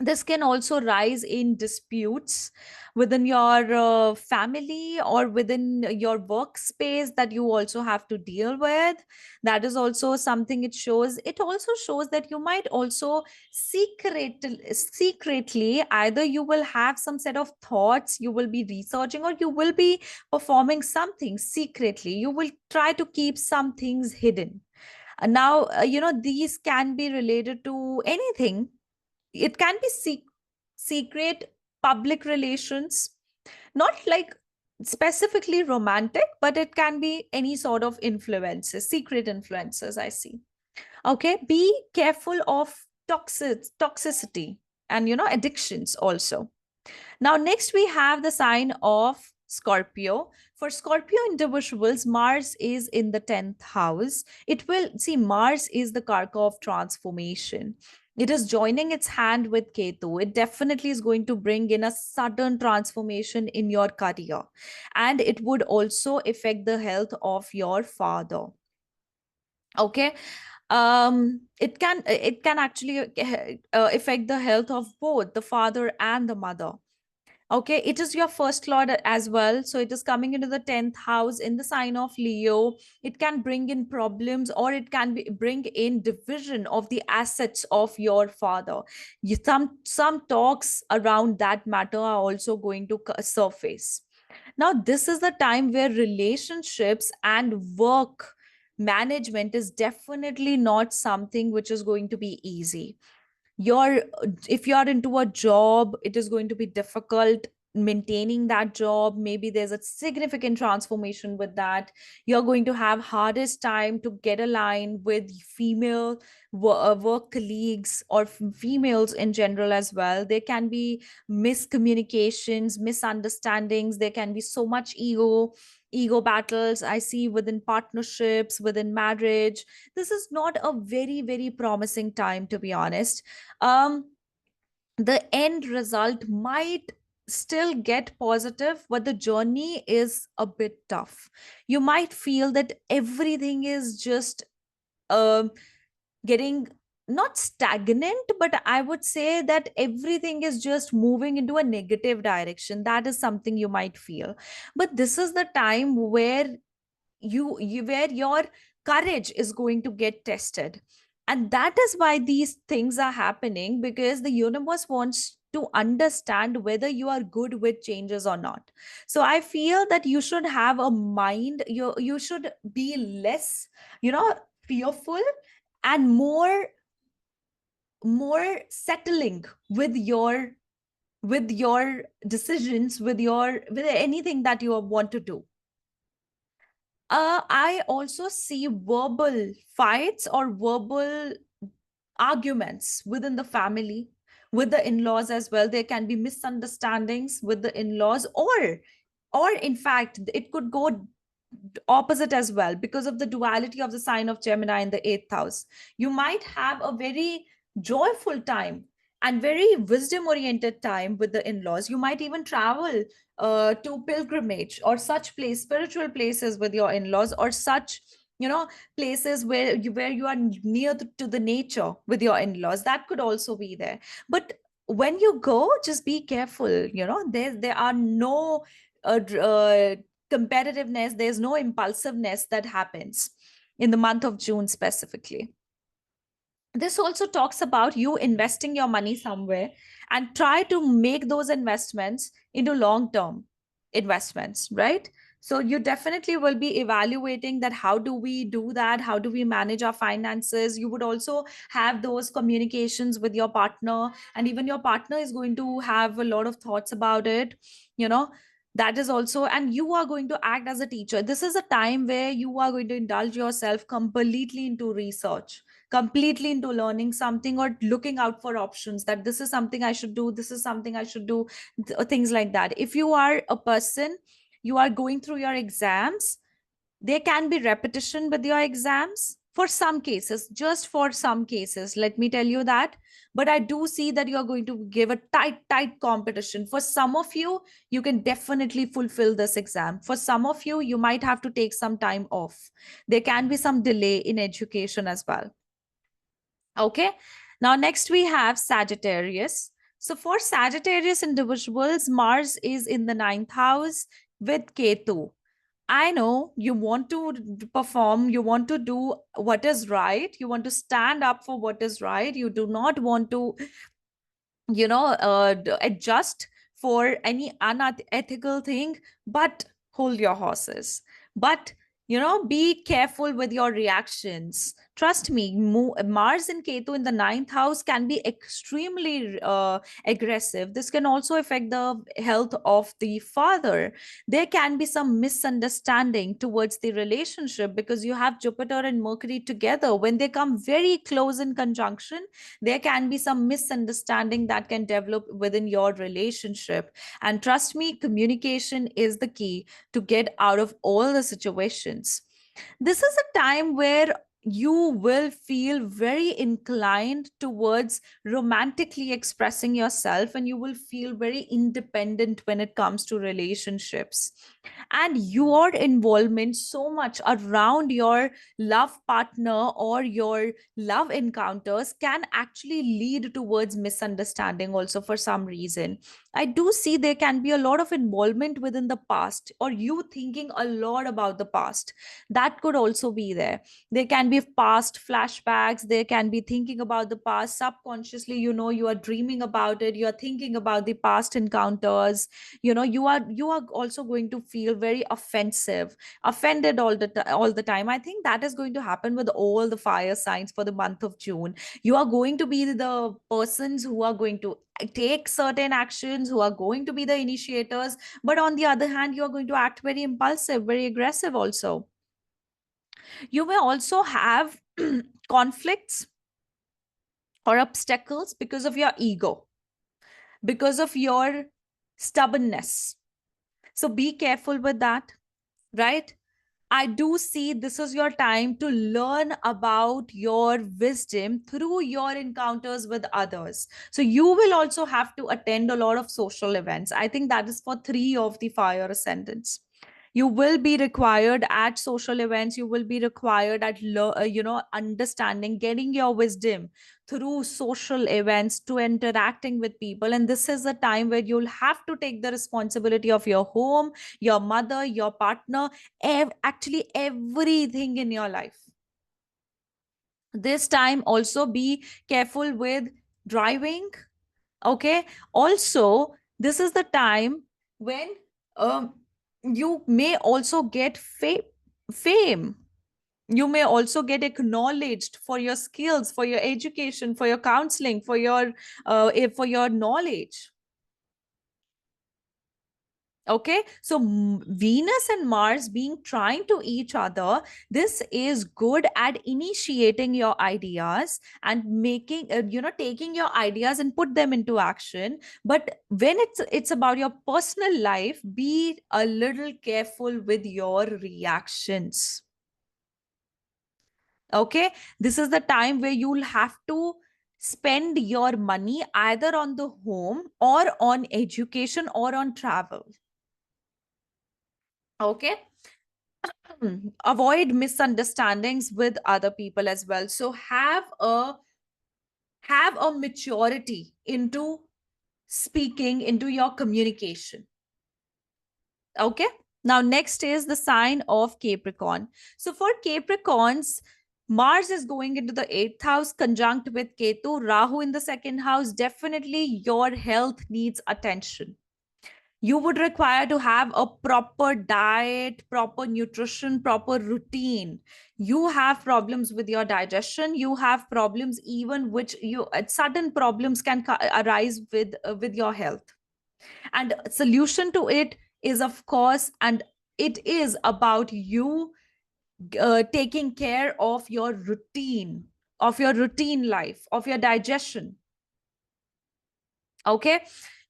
A: This can also rise in disputes within your family or within your workspace that you also have to deal with. That is also something it shows. It also shows that you might also secretly, either you will have some set of thoughts you will be researching, or you will be performing something secretly. You will try to keep some things hidden. Now, these can be related to anything. It can be secret public relations, not like specifically romantic, but it can be any sort of influences, secret influences I see. Okay, be careful of toxicity and addictions also. Now, next we have the sign of Scorpio. For Scorpio individuals, Mars is in the 10th house. It will see, Mars is the karka of transformation. It is joining its hand with Ketu. It definitely is going to bring in a sudden transformation in your career. And it would also affect the health of your father. Okay, it can actually affect the health of both the father and the mother. Okay, it is your first lord as well. So it is coming into the 10th house in the sign of Leo. It can bring in problems, or it can bring in division of the assets of your father. Some talks around that matter are also going to surface. Now, this is the time where relationships and work management is definitely not something which is going to be easy. You're If you're into a job, it is going to be difficult maintaining that job. Maybe there's a significant transformation with that. You're going to have hardest time to get aligned with female work colleagues or females in general as well. There can be miscommunications, misunderstandings. There can be so much ego battles I see within partnerships, within marriage. This is not a very, very promising time, to be honest. um the end result might still get positive, but the journey is a bit tough. You might feel that everything is just getting not stagnant, but I would say that everything is just moving into a negative direction. That is something you might feel. But this is the time where where your courage is going to get tested. And that is why these things are happening, because the universe wants to understand whether you are good with changes or not. So I feel that you should have a mind, you should be less, you know, fearful, and more settling with your decisions, with anything that you want to do. I also see verbal fights or verbal arguments within the family, with the in-laws as well. There can be misunderstandings with the in-laws, or in fact, it could go opposite as well, because of the duality of the sign of Gemini in the eighth house. You might have a very joyful time and very wisdom oriented time with the in-laws. You might even travel to pilgrimage or such place, spiritual places with your in-laws, or such, you know, places where you are near to the nature with your in-laws. That could also be there. But when you go, just be careful. You know, there are no competitiveness, there's no impulsiveness that happens in the month of June specifically. This also talks about you investing your money somewhere, and try to make those investments into long term investments, right? So you definitely will be evaluating that, how do we do that, how do we manage our finances. You would also have those communications with your partner, and even your partner is going to have a lot of thoughts about it, you know. That is also, and you are going to act as a teacher. This is a time where you are going to indulge yourself completely into research, completely into learning something, or looking out for options, that this is something I should do, this is something I should do, things like that. If you are a person, you are going through your exams, there can be repetition with your exams for some cases, just for some cases, let me tell you that. But I do see that you are going to give a tight competition. For some of you, you can definitely fulfill this exam. For some of you, you might have to take some time off. There can be some delay in education as well. Okay. Now, next we have Sagittarius. So, for Sagittarius individuals, Mars is in the ninth house with Ketu. I know you want to perform, you want to do what is right, you want to stand up for what is right, you do not want to, adjust for any unethical thing. But hold your horses. But, be careful with your reactions. Trust me, Mars and Ketu in the ninth house can be extremely aggressive. This can also affect the health of the father. There can be some misunderstanding towards the relationship, because you have Jupiter and Mercury together. When they come very close in conjunction, there can be some misunderstanding that can develop within your relationship. And trust me, communication is the key to get out of all the situations. This is a time where you will feel very inclined towards romantically expressing yourself, and you will feel very independent when it comes to relationships. And your involvement so much around your love partner or your love encounters can actually lead towards misunderstanding also. For some reason, I do see there can be a lot of involvement within the past, or you thinking a lot about the past. That could also be there. There can be past flashbacks, there can be thinking about the past subconsciously. You are dreaming about it, you are thinking about the past encounters. You are also going to feel very offended all the time. I think that is going to happen with all the fire signs for the month of June. You are going to be the persons who are going to take certain actions, who are going to be the initiators, but on the other hand, you are going to act very impulsive, very aggressive also. You may also have conflicts or obstacles because of your ego, because of your stubbornness. So be careful with that, right? I do see this is your time to learn about your wisdom through your encounters with others. So you will also have to attend a lot of social events. I think that is for three of the fire ascendants. You will be required at social events. You will be required at understanding, getting your wisdom through social events, to interacting with people. And this is a time where you'll have to take the responsibility of your home, your mother, your partner, actually everything in your life. This time also be careful with driving. Okay, also this is the time when um, you may also get fame. You may also get acknowledged for your skills, for your education, for your counseling, for your knowledge. Okay, so Venus and Mars being trying to each other, this is good at initiating your ideas and making taking your ideas and put them into action. But when it's about your personal life, be a little careful with your reactions. Okay, this is the time where you'll have to spend your money either on the home or on education or on travel. Okay. Avoid misunderstandings with other people as well. So have a maturity into speaking, into your communication. Okay, now next is the sign of Capricorn. So for Capricorns, Mars is going into the 8th house conjunct with Ketu, Rahu in the 2nd house. Definitely your health needs attention. You would require to have a proper diet, proper nutrition, proper routine. You have problems with your digestion. You have problems even which you sudden problems can arise with your health. And solution to it is, of course, and it is about you taking care of your routine life, of your digestion. Okay,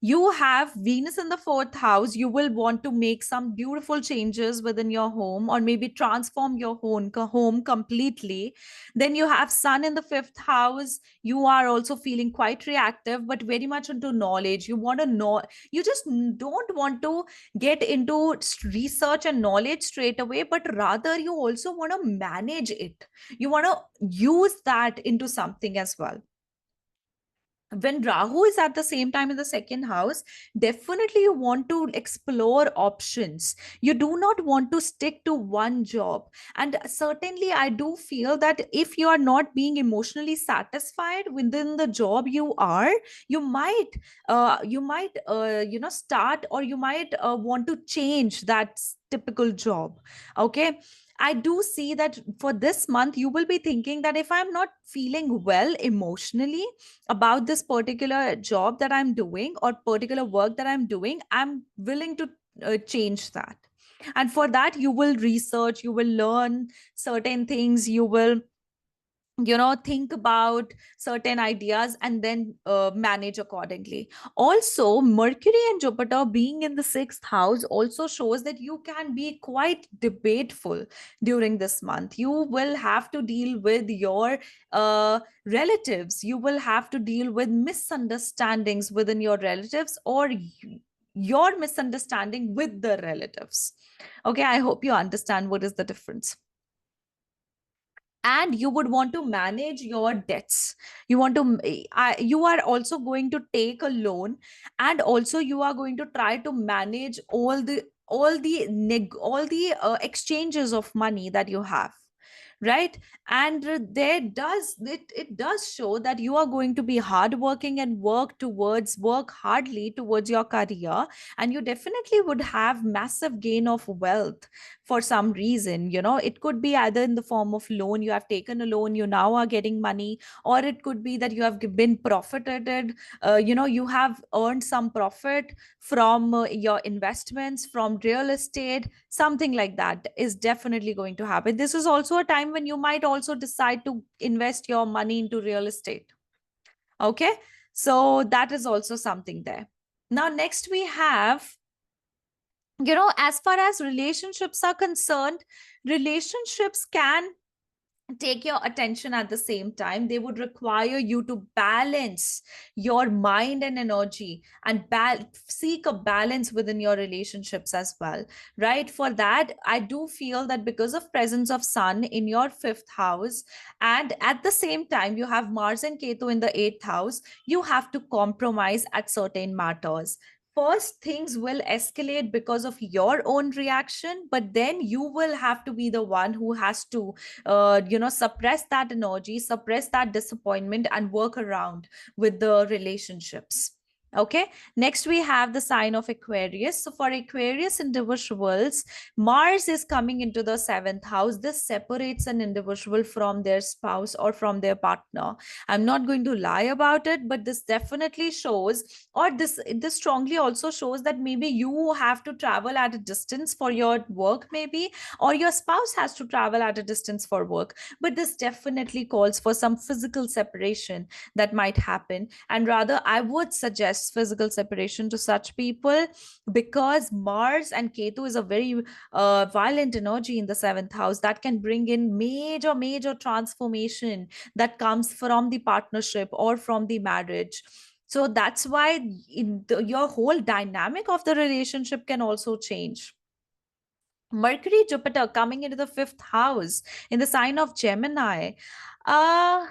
A: you have Venus in the 4th house. You will want to make some beautiful changes within your home, or maybe transform your home completely. Then you have Sun in the 5th house. You are also feeling quite reactive, but very much into knowledge. You want to know, you just don't want to get into research and knowledge straight away, but rather you also want to manage it. You want to use that into something as well. When Rahu is at the same time in the 2nd house, definitely you want to explore options. You do not want to stick to one job. And certainly, I do feel that if you are not being emotionally satisfied within the job you are, you might start, or you might want to change that typical job. Okay, I do see that for this month, you will be thinking that if I'm not feeling well emotionally about this particular job that I'm doing, or particular work that I'm doing, I'm willing to change that. And for that, you will research, you will learn certain things, you will think about certain ideas, and then manage accordingly. Also, Mercury and Jupiter being in the 6th house also shows that you can be quite debateful during this month. You will have to deal with your relatives. You will have to deal with misunderstandings within your relatives, or your misunderstanding with the relatives. Okay, I hope you understand what is the difference. And you would want to manage your debts. You are also going to take a loan, and also you are going to try to manage all the exchanges of money that you have, right? And it does show that you are going to be hardworking and work hardly towards your career. And you definitely would have massive gain of wealth for some reason. It could be either in the form of loan. You have taken a loan, you now are getting money. Or it could be that you have been profited. You have earned some profit from your investments, from real estate. Something like that is definitely going to happen. This is also a time when you might also decide to invest your money into real estate. Okay, so that is also something there. Now next we have, as far as relationships are concerned, relationships can take your attention at the same time. They would require you to balance your mind and energy, and seek a balance within your relationships as well, right? For that, I do feel that because of presence of sun in your fifth house, and at the same time you have Mars and Ketu in the eighth house, you have to compromise at certain matters. First, things will escalate because of your own reaction, but then you will have to be the one who has to suppress that energy, suppress that disappointment, and work around with the relationships. Okay, next we have the sign of Aquarius. So for Aquarius individuals, Mars is coming into the seventh house. This separates an individual from their spouse or from their partner. I'm not going to lie about it, but this definitely shows, or this strongly also shows, that maybe you have to travel at a distance for your work, maybe, or your spouse has to travel at a distance for work. But this definitely calls for some physical separation that might happen. And rather, I would suggest physical separation to such people, because Mars and Ketu is a very violent energy in the seventh house that can bring in major, major transformation that comes from the partnership or from the marriage. So that's why your whole dynamic of the relationship can also change. Mercury, Jupiter coming into the fifth house in the sign of Gemini. Uh,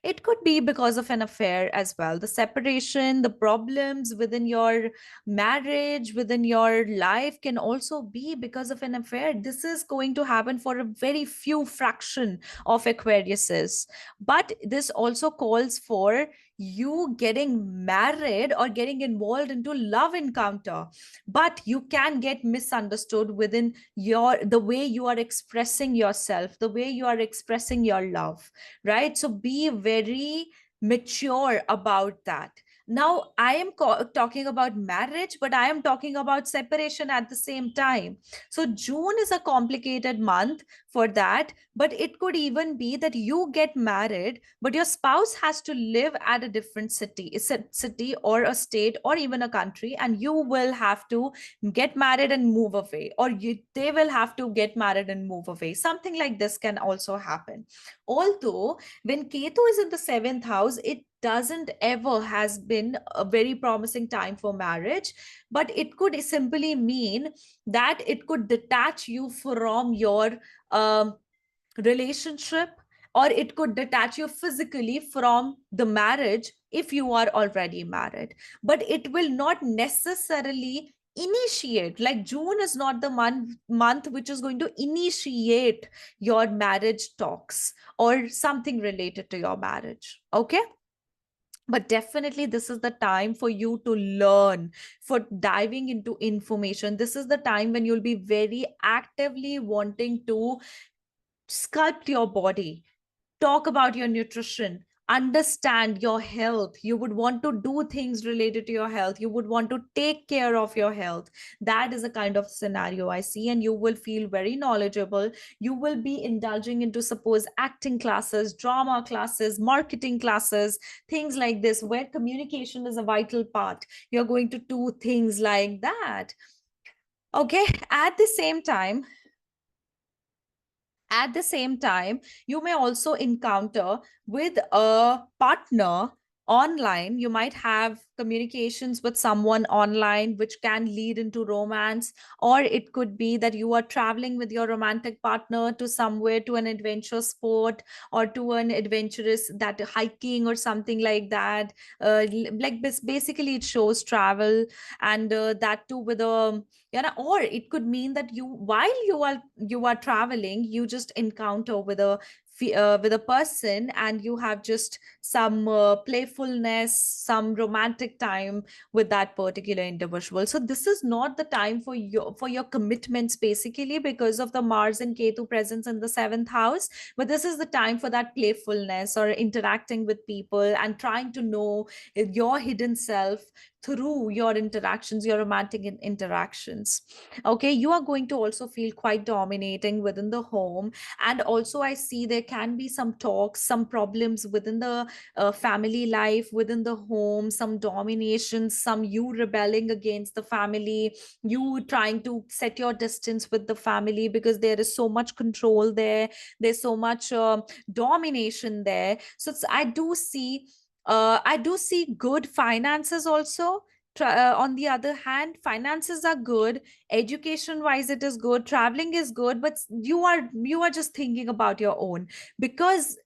A: it could be because of an affair as well. The separation, the problems within your marriage, within your life can also be because of an affair. This is going to happen for a very few fraction of Aquariuses. But this also calls for you getting married or getting involved into love encounter. But you can get misunderstood within the way you are expressing yourself, the way you are expressing your love, right? So be very mature about that. Now, I am talking about marriage, but I am talking about separation at the same time. So, June is a complicated month for that, but it could even be that you get married, but your spouse has to live at a different city, city or a state or even a country, and you will have to get married and move away, or they will have to get married and move away. Something like this can also happen. Although when Ketu is in the seventh house, it doesn't ever has been a very promising time for marriage, but it could simply mean that it could detach you from your um, relationship, or it could detach you physically from the marriage if you are already married. But it will not necessarily initiate, like June is not the month which is going to initiate your marriage talks or something related to your marriage. Okay, but definitely this is the time for you to learn, for diving into information. This is the time when you'll be very actively wanting to sculpt your body, talk about your nutrition, understand your health. You would want to do things related to your health. You would want to take care of your health. That is a kind of scenario I see, and you will feel very knowledgeable. You will be indulging into, suppose, acting classes, drama classes, marketing classes, things like this, where communication is a vital part. You're going to do things like that. Okay, at the same time, you may also encounter with a partner online. You might have communications with someone online which can lead into romance, or it could be that you are traveling with your romantic partner to somewhere, to an adventure sport, or to an adventurous, that hiking or something like that. Like this, basically it shows travel, and that too with a, or it could mean that while you are traveling, you just encounter with a person, and you have just some playfulness, some romantic time with that particular individual. So this is not the time for your commitments, basically, because of the Mars and Ketu presence in the seventh house. But this is the time for that playfulness, or interacting with people and trying to know your hidden self through your interactions, your romantic interactions. Okay, you are going to also feel quite dominating within the home. And also I see there there can be some talks, some problems within the family life, within the home, some domination, some you rebelling against the family, you trying to set your distance with the family because there is so much control there, there's so much domination there. So I do see good finances also. On the other hand, finances are good, education wise it is good, traveling is good, but you are just thinking about your own, because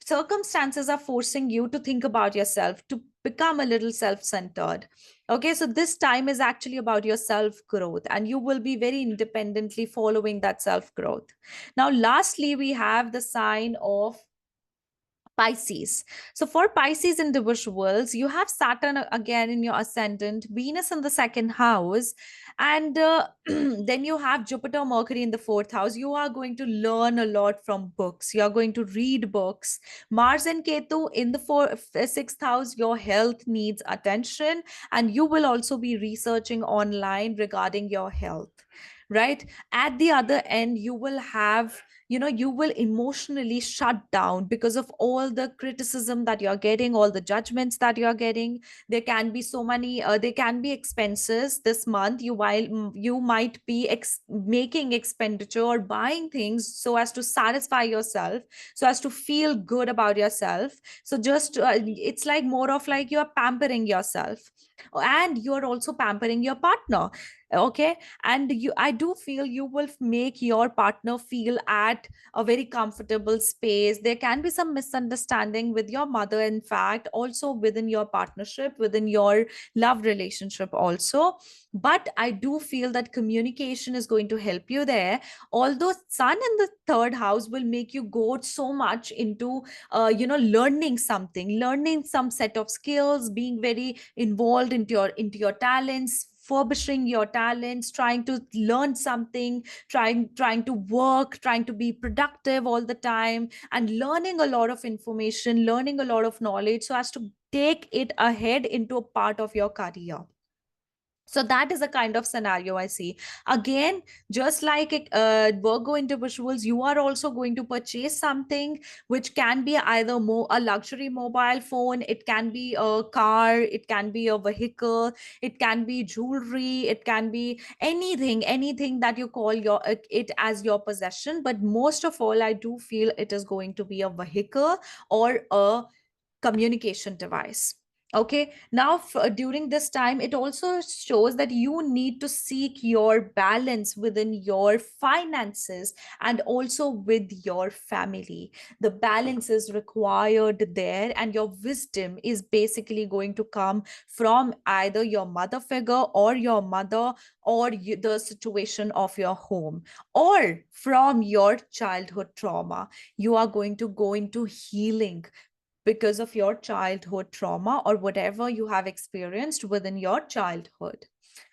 A: circumstances are forcing you to think about yourself, to become a little self-centered. Okay, so this time is actually about your self growth, and you will be very independently following that self growth. Now lastly, we have the sign of Pisces. So for Pisces individuals, you have Saturn again in your ascendant, Venus in the second house, and then you have Jupiter, Mercury in the fourth house. You are going to learn a lot from books. You are going to read books. Mars and Ketu in the sixth house, your health needs attention, and you will also be researching online regarding your health. Right. At the other end, you will have, you will emotionally shut down because of all the criticism that you're getting, all the judgments that you're getting. There can be so many there can be expenses this month. You might be making expenditure or buying things so as to satisfy yourself, so as to feel good about yourself. So just it's like more of like you're pampering yourself, and you're also pampering your partner. Okay, and I do feel you will make your partner feel at a very comfortable space. There can be some misunderstanding with your mother, in fact, also within your partnership, within your love relationship also. But I do feel that communication is going to help you there. Although sun in the third house will make you go so much into learning something, learning some set of skills, being very involved into your talents, furbishing your talents, trying to learn something, trying to work, trying to be productive all the time, and learning a lot of information, learning a lot of knowledge so as to take it ahead into a part of your career. So that is a kind of scenario I see. Again, just like Virgo individuals, you are also going to purchase something which can be either a luxury mobile phone, it can be a car, it can be a vehicle, it can be jewelry, it can be anything that you call it as your possession. But most of all, I do feel it is going to be a vehicle or a communication device. Okay, now during this time, it also shows that you need to seek your balance within your finances and also with your family. The balance is required there, and your wisdom is basically going to come from either your mother figure or your mother, or the situation of your home, or from your childhood trauma. You are going to go into healing because of your childhood trauma or whatever you have experienced within your childhood.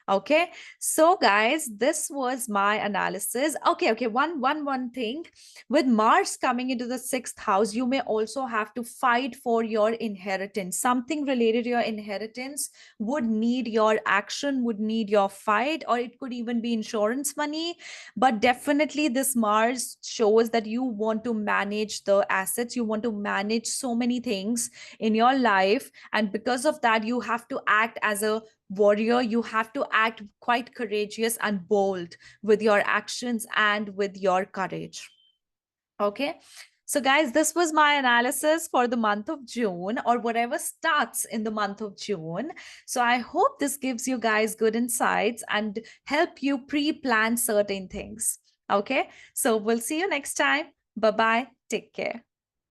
A: Okay, so guys, this was my analysis. Okay, one thing. With Mars coming into the sixth house, you may also have to fight for your inheritance. Something related to your inheritance would need your action, would need your fight, or it could even be insurance money. But definitely this Mars shows that you want to manage the assets, you want to manage so many things in your life, and because of that you have to act as a warrior. You have to act quite courageous and bold with your actions and with your courage. Okay, so guys, this was my analysis for the month of June, or whatever starts in the month of June. So I hope this gives you guys good insights and help you pre-plan certain things. Okay, so we'll see you next time. Bye bye, take care.